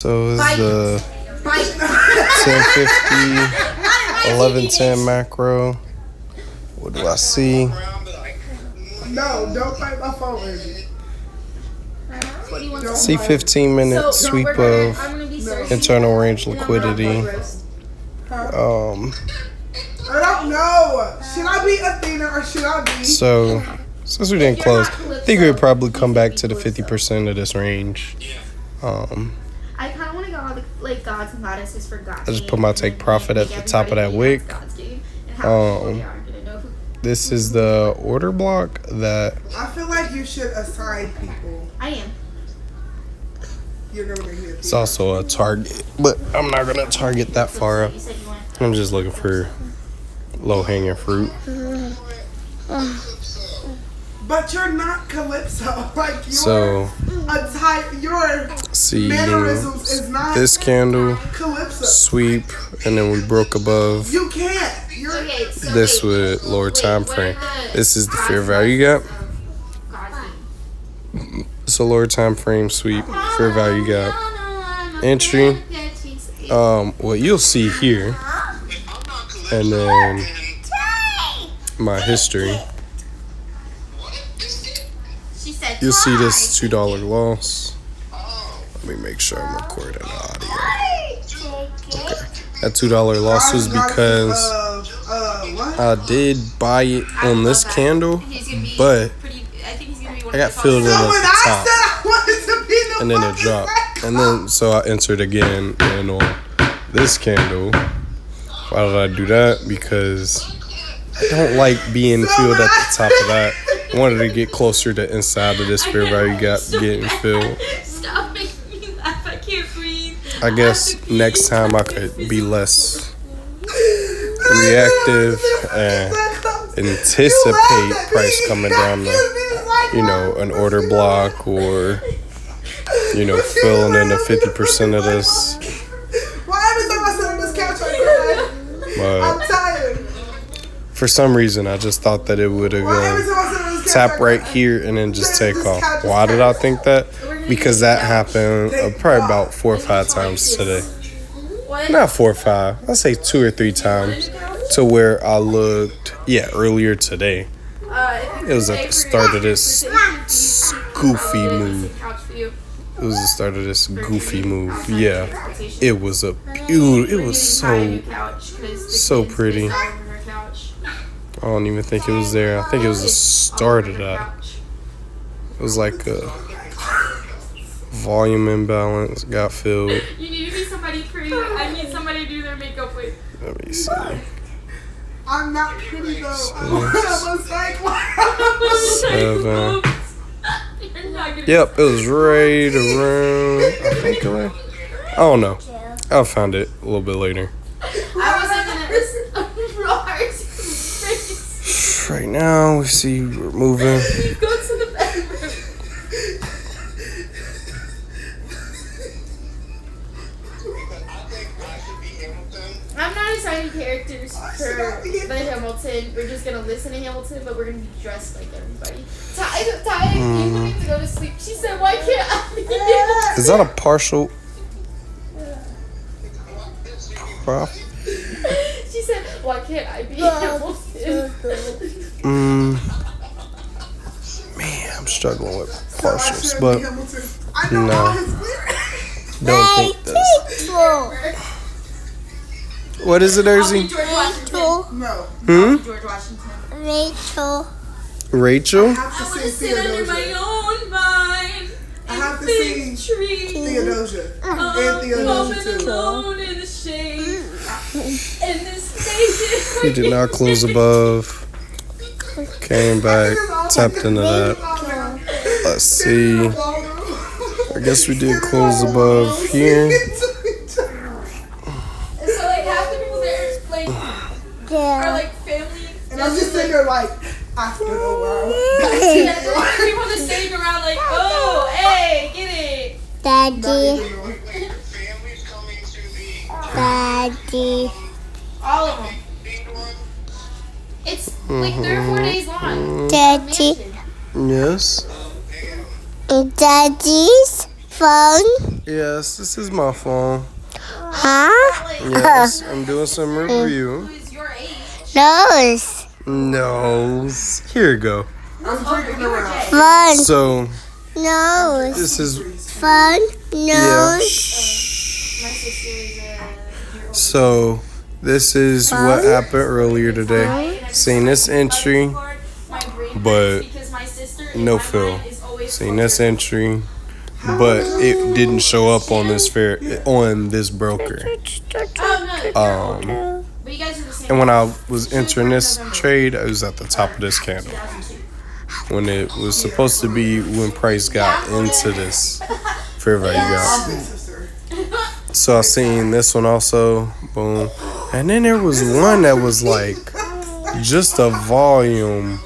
though is the 1050 1110 macro. What do I see? No, don't fight my phone, Reggie. See 15-minute sweep of internal range liquidity. I don't know. Should I be Athena or should I be? So since we didn't close, I think we would probably come back to the 50% of this range. I kind of want to go on like gods and goddesses for God. I just put my take profit at the top of that wick. This is the order block that I feel like you should assign people. I am. You're gonna make me. it's also a target, but I'm not gonna target that far up. I'm just looking for low-hanging fruit. But you're not Calypso. Like So your see mannerisms is not this candle Calypso. sweep, and then we broke above You can't. You're this with lower time frame. This is the fair value gap. It's a lower time frame sweep, fair value gap, entry. What you'll see here, and then my history. You'll see this $2 loss. Let me make sure I'm recording the audio. Okay, that $2 loss was because I did buy it on this candle, but I got filled in at the top, and then it dropped, and then so I entered again, and on this candle. Why did I do that? Because I don't like being filled at the top of that. I wanted to get closer to inside of this fair value gap getting filled. Stop making me laugh. I can't breathe. I guess next time I could be less reactive and anticipate price coming down the, an order block or, filling in the 50% of this. Why every time I sit on this couch I cry? I'm tired. For some reason, I just thought that it would have gone tap right here and then just take off. Why did I think that? Because that happened probably about 4 or 5 times today. Not 4 or 5. I'd say 2 or 3 times to where I looked, earlier today. It was at the start of this goofy move. It was the start of this goofy move. Yeah. It was it was so pretty. I don't even think it was there. I think it was the start of that. It was like a volume imbalance got filled. You need to be somebody pretty. I need somebody to do their makeup with. Let me see. I'm not pretty though. I was like, 7. Yep, it was right around. I think around. I don't know. I'll find it a little bit later. I wasn't gonna Right now, we see we're moving. go to the bedroom. I'm not assigning characters for the Hamilton. We're just gonna listen to Hamilton, but we're gonna be dressed like everybody. Ty, you need to go to sleep. She said, "Why can't I be here?" Is that a partial profit? She said, "Why can't I be Hamilton?" Man, I'm struggling with partials, but no, don't think this. What is it, Erzy? George Washington. no. George Washington. Rachel? I have to I sing sit under Theodosia. my own vine. I have to Big sing tree. Theodosia. And Theodosia Moment too. alone in the shade. And this station. We did not close above. Came back, tapped into that. Let's see. I guess we did close above here. And so like half the people there like are like family. And I'm just sitting there like, I don't know where I went. Yeah, there's like people just sitting around like, oh, hey, get it. Daddy, All of them. It's like 3 or 4 days long. Daddy, Yes. Daddy's Phone? Yes, this is my phone. Huh? Yes, I'm doing some review. Nose. No. Here you go. I'm freaking around. Phone. So, Nose. this is, Phone. yeah. Nose. So, this is what happened earlier today. Seen this entry, but no fill. Seen this entry, but it didn't show up on this broker. And when I was entering this trade, I was at the top of this candle. When it was supposed to be when price got into this fair value gap. So I seen this one also, boom. And then there was one that was like just a volume,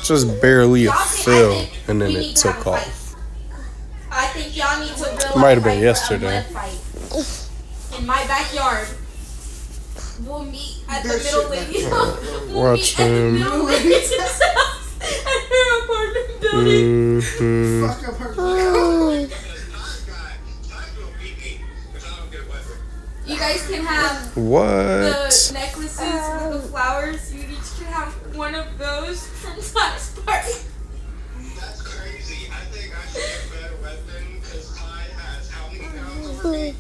just barely a fill, and then it took off. I think y'all need to build Might have been yesterday. In my backyard. We'll meet at the middle lady. Watch him. At her apartment building. Fuck apartment. You guys can have What? the necklaces with the flowers. You each can have one of those from Ty's party. That's crazy. I think I should get a better weapon because Ty has how many pounds over me?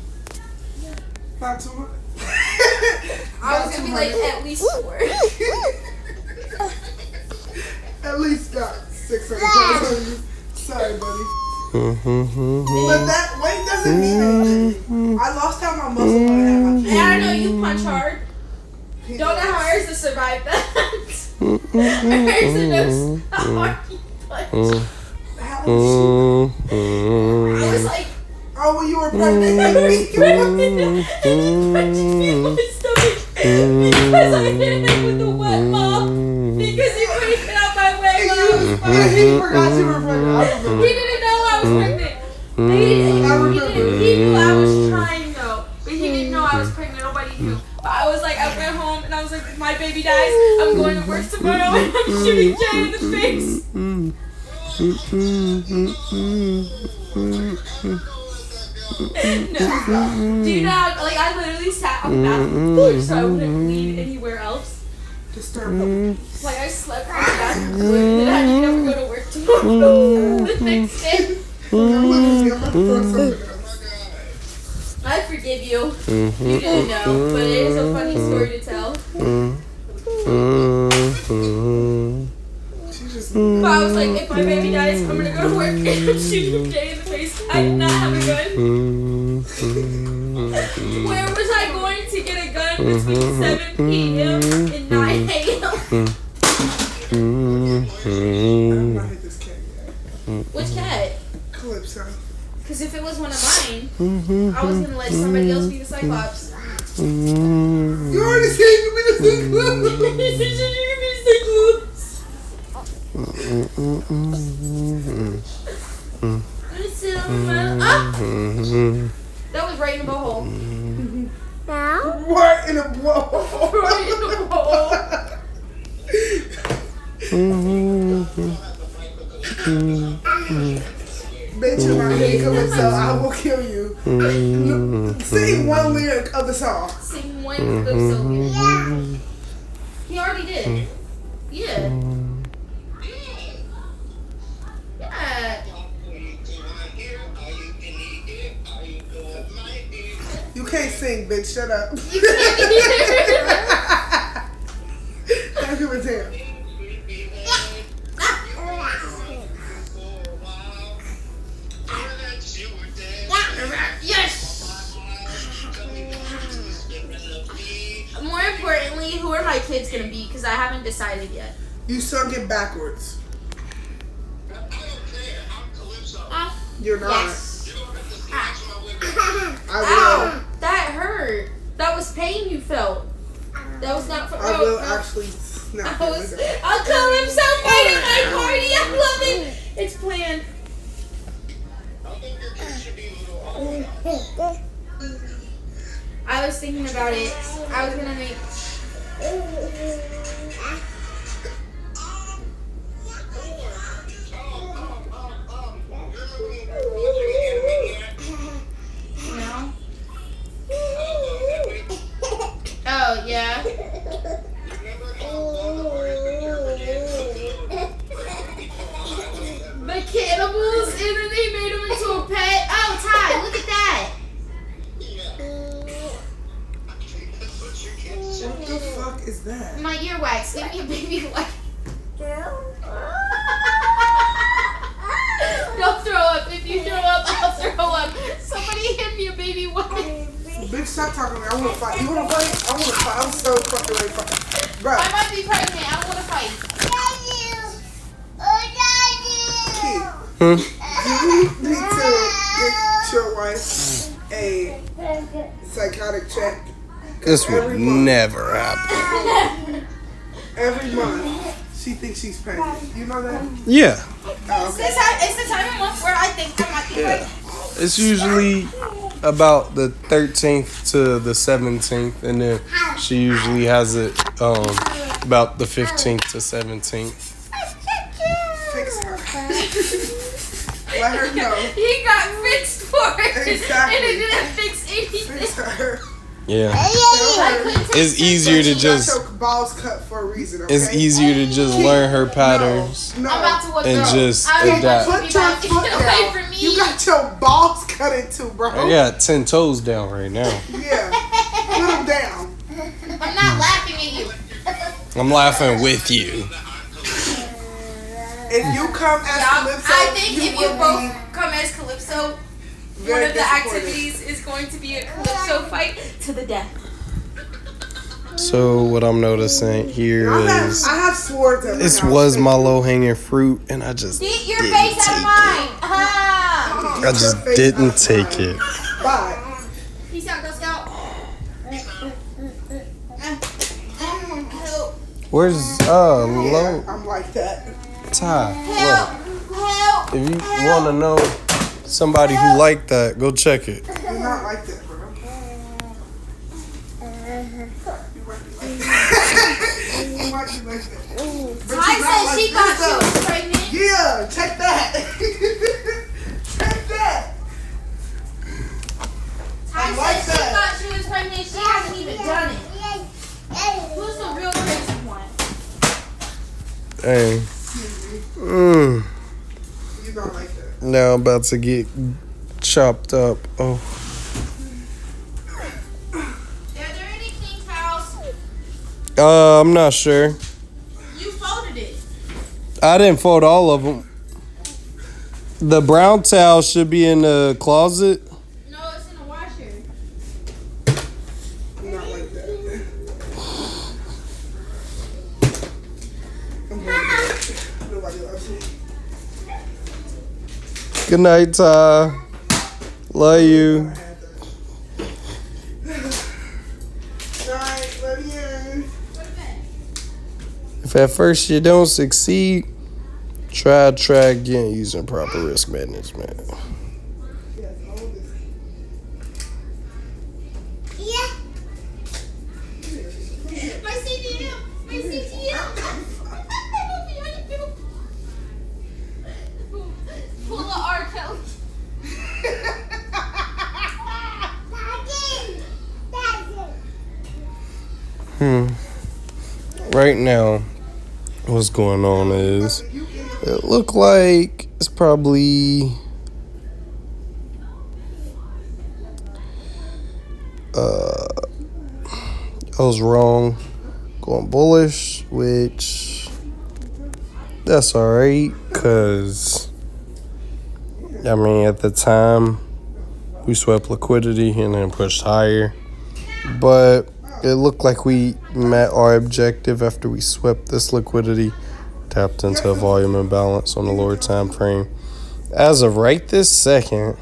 Not too much. I was gonna be like at least 4. At least got 600 pounds on you. Sorry, buddy. But that weight doesn't mean anything. I lost how my muscle when I had my And I know you punch hard. Don't know how Ursa survived that. Ursa knows how hard you punch. I was like, oh, when you were pregnant. I was punching me in my stomach because I hit him with the wet mop because he wouldn't get out my way while I was And he forgot you were pregnant. I He remember. didn't know I was pregnant. He knew I was trying though, but he didn't know I was pregnant. Nobody knew. But I was like, I went home and I was like, if my baby dies, I'm going to work tomorrow and I'm shooting Jay in the face. No. Do you know how, like, I literally sat on the bathroom floor so I wouldn't bleed anywhere else. Disturb them. Like, I slept on the bathroom floor and then I didn't ever go to work tomorrow. The next day. I forgive you. You didn't know, but it is a funny story to tell. But I was like, if my baby dies, I'm gonna go to work and I'm shooting Jay in the face. I did not have a gun. Where was I going to get a gun between 7 p.m. and 9 a.m.? I'm not hit this cat yet. Which cat? Calypso. Because if it was one of mine, I was gonna let somebody else be the Cyclops. You already said you could be the Cyclops. You said you could be the Cyclops. That was right in the bowl. Now? Right in a blow. Right in the bowl. Bitch, if I hate Calypso, I will kill you. Sing one lyric of the song. Sing one Calypso lyric. He already did. Yeah. Yeah. You can't sing, bitch. Shut up. You can't hear. Don't give a damn. Yes. More importantly, who are my kids gonna be? Because I haven't decided yet. You sung it backwards. You're not. Yes. I will. Ow, that hurt. That was pain you felt. That was not for. I will actually snap I it. was. I'll call him somebody at my party. I love it. It's planned. I was thinking about it. I was gonna make. My earwax. Give me a baby wipe. Don't throw up. If you throw up, I'll throw up. Somebody hand me a baby wipe. Bitch, stop talking to me. I want to fight. You want to fight? I want to fight. I'm so fucking ready to fight. Bro. I might be pregnant. I don't want to fight. You need to get your wife a psychotic check. This would never happen. Every month, she thinks she's pregnant. You know that? Yeah. Oh, okay. It's the time of month where I think I might be pregnant. It's usually about the 13th to the 17th, and then she usually has it about the 15th to 17th. Fix her. Let her know. He got fixed for it. Exactly. And it didn't fix anything. Fix her. Yeah. I couldn't take It's easier to You just got your balls cut for a reason, okay? it's easier to just learn her patterns No. I'm about to whip and her. just I'm adapt. about to Put be your back. foot Get away down. from me. You got your balls cut into, bro. I got 10 toes down right now. Yeah. Put them down. I'm not laughing at you. I'm laughing with you. If you come as Calypso, I think if you will both be come as Calypso, one very of the disappointed. activities is going to be a Calypso fight to the death. So what I'm noticing here is I have swords at my this house. was my low hanging fruit, and I just Get your didn't face out of take mine. Ah. it. I just didn't take it. Bye. Peace out, Girl Scout. Where's low I'm like that. Ty? Help. Help. Look, if you want to know somebody who liked that, go check it. You're not like that, bro. You might be like that. But I you're not said like she this, thought she though. was pregnant. Yeah, check that. Check that. I I like said she that. thought she was pregnant. She hasn't even done it. Who's the real crazy one? Hey. You don't like that. Now I'm about to get chopped up. Oh. Are there any clean towels? I'm not sure. You folded it. I didn't fold all of them. The brown towel should be in the closet. No, it's in the washer. You're not like that. I'm going to bed. Nobody loves me. Good night, Ty. Love you. Alright, love you. If at first you don't succeed, try again using proper risk management. My CDM. My CDM. Pull a R. Kelly. Right now, what's going on is it look like it's probably I was wrong going bullish, which that's alright, cause I mean at the time we swept liquidity and then pushed higher, but it looked like we met our objective after we swept this liquidity, tapped into a volume imbalance on the lower time frame. As of right this second,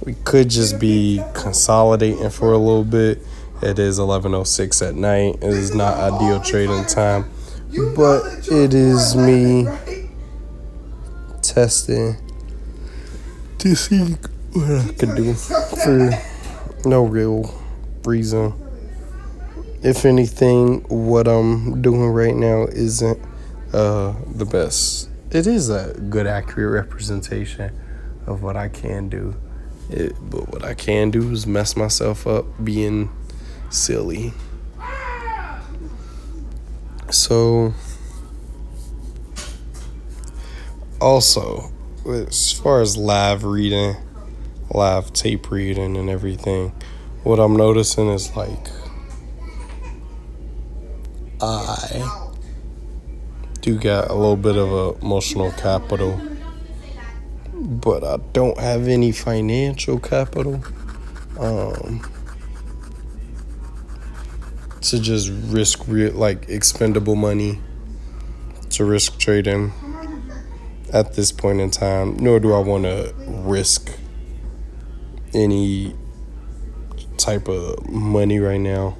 we could just be consolidating for a little bit. It is 11:06 at night. It is not ideal trading time, but it is me testing to see what I can do for no real reason. If anything, what I'm doing right now isn't the best. It is a good, accurate representation of what I can do. But what I can do is mess myself up being silly. So, also, as far as live reading, live tape reading and everything, what I'm noticing is like I do got a little bit of emotional capital, but I don't have any financial capital to just risk expendable money to risk trading at this point in time, nor do I want to risk any type of money right now.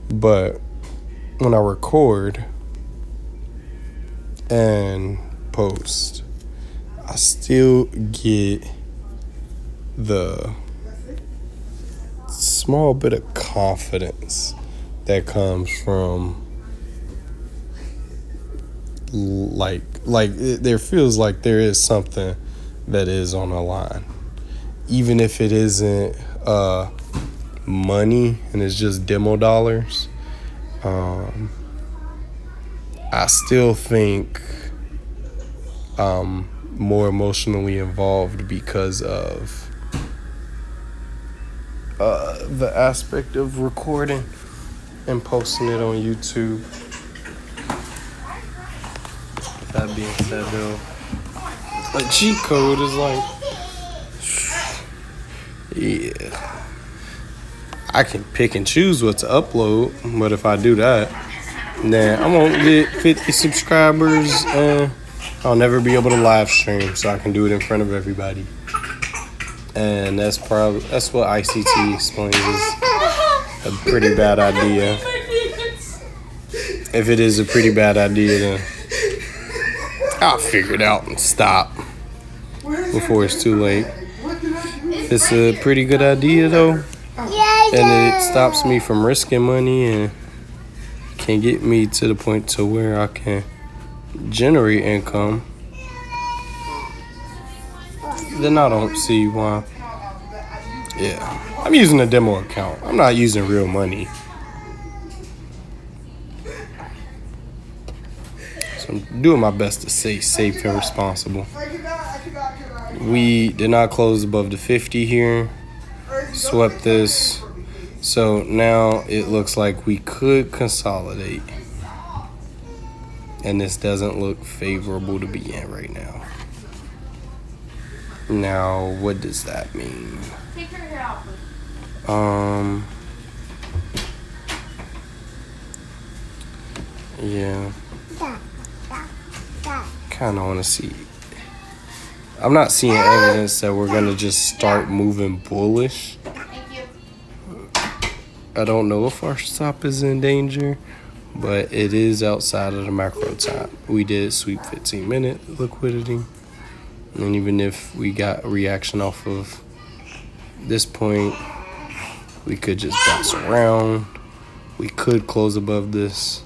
But when I record and post, I still get the small bit of confidence that comes from there feels like there is something that is on the line, even if it isn't money and it's just demo dollars. I still think I'm more emotionally involved because of the aspect of recording and posting it on YouTube. That being said, though, a cheat code is yeah. I can pick and choose what to upload, but if I do that, then I won't get 50 subscribers and I'll never be able to live stream, so I can do it in front of everybody. And that's what ICT explains is a pretty bad idea. If it is a pretty bad idea, then I'll figure it out and stop before it's too late. It's a pretty good idea though, and it stops me from risking money and can get me to the point to where I can generate income. Then I don't see why. Yeah, I'm using a demo account. I'm not using real money. So I'm doing my best to stay safe and responsible. We did not close above the 50 here. Swept this. So now it looks like we could consolidate. And this doesn't look favorable to be in right now. Now, what does that mean? Take her hair out. Yeah. Kind of want to see. I'm not seeing evidence that we're going to just start moving bullish. Thank you. I don't know if our stop is in danger, but it is outside of the macro time. We did sweep 15-minute liquidity. And even if we got a reaction off of this point, we could just bounce around. We could close above this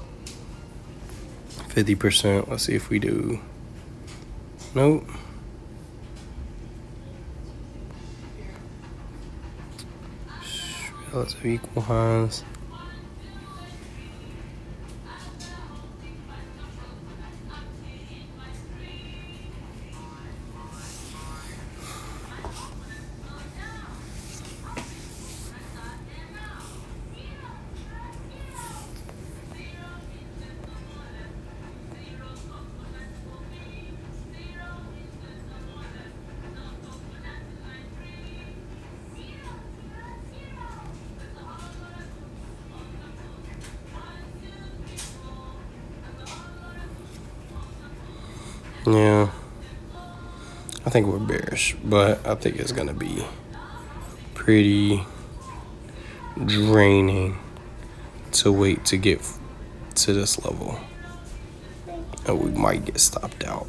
50%. Let's see if we do. Nope. Relative equal highs. Yeah, I think we're bearish, but I think it's gonna be pretty draining to wait to get to this level, and we might get stopped out.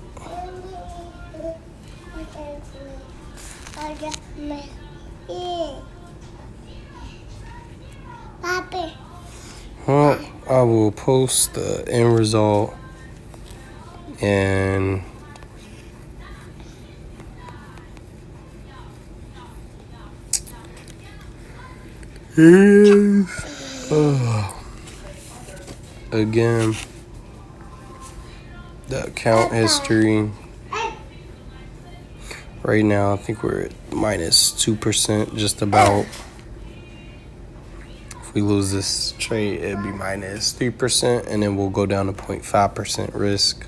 Well, I will post the end result. And again, the account history right now, I think we're at minus 2%, just about if we lose this trade, it'd be minus 3%, and then we'll go down to 0.5% risk.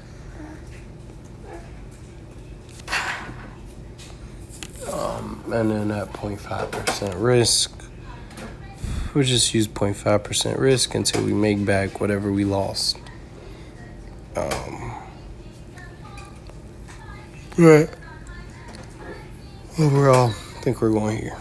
And then at 0.5% risk, we'll just use 0.5% risk until we make back whatever we lost. But overall, I think we're going here.